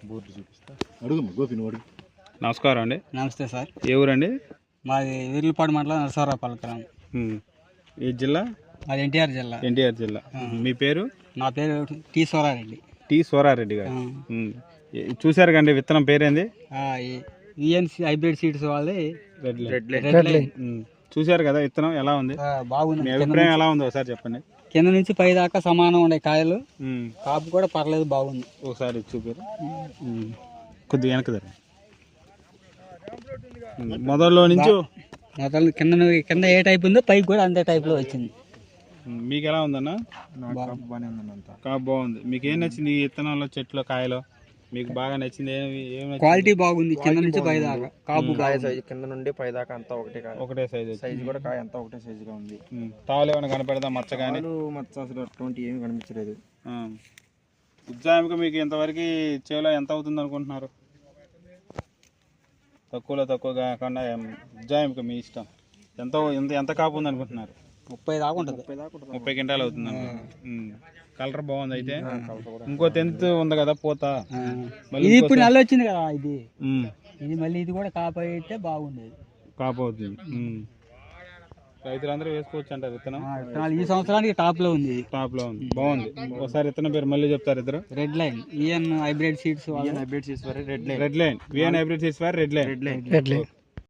Board చూపిస్తా. అడుగు గోపిని అడుగు. నమస్కారం అండి. నమస్తే సార్. ఏ ఊరండి? మాది వీర్లపాడు మండలం నరసరావుపల్లి గ్రామం. ఏ జిల్లా? మాది ఎన్టీఆర్ జిల్లా. ఎన్టీఆర్ జిల్లా. మీ పేరు? నా పేరు టి సోరారెడ్డి. టి సోరారెడ్డి గారు. చూశారు కండి విత్తనం పేరేంది? ఈఎన్సి హైబ్రిడ్ సీడ్స్ వాళ్ళది రెడ్ లైన్. చూశారు కదా విత్తనం ఎలా ఉంది? బాగుంది. మీ అభిప్రాయం ఎలా ఉంది ఒకసారి చెప్పండి. కింద నుంచి పై దాకా సమానం ఉండే కాయలు, కాపు కూడా పర్లేదు, బాగుంది. ఒకసారి చూపారు కొద్దిగా వెనక ధర మొదల్లో నుంచి మొదలు కింద ఏ టైప్ ఉందో పైకి కూడా అంతే టైప్ లో వచ్చింది. మీకు ఎలా ఉందన్న? కాపు బాగుంది. మీకు ఏం నచ్చింది ఈ విత్తనంలో, చెట్లు, కాయలు మీకు బాగా నచ్చింది? క్వాలిటీ బాగుంది. కింద నుంచి పై దాకా కాపు సైజు కింద నుండి పై దాకా అంతా ఒకటే సైజు. సైజు కూడా కాయ అంతా ఒకటే సైజుగా ఉంది. తావులు ఏమైనా కనపడదా? మచ్చ కానీ మచ్చ అసలు అటువంటి ఏమి కనిపించలేదు. ఉజ్జాయింపుగా మీకు ఇంతవరకు చేలో ఎంత అవుతుంది అనుకుంటున్నారు? తక్కువ కాకుండా ఉజ్జాయింపుగా మీ ఇష్టం. ఎంత కాపు ఉంది అనుకుంటున్నారు? 30 దాకా ఉంటుంది. 30 క్వింటాలు అవుతుంది. కలర్ బాగుంది. అయితే ఇంకో 10th ఉంది కదా పూత, ఇది ఇప్పుడు నల్ల వచ్చింది కదా, ఇది మళ్ళీ ఇది కూడా కాపు అయితే బాగుండేది. కాపు అవుతుంది. రైతులందరూ వేసుకోవచ్చు అంటారు విత్తనం. ఈ సంవత్సరానికి టాప్ లో ఉంది. బాగుంది. ఒకసారి విత్తనం పేరు మళ్ళీ చెప్తారు ఇద్దరు. Red line EN hybrid seeds. Hybrid seeds red line. VN hybrid seeds red line.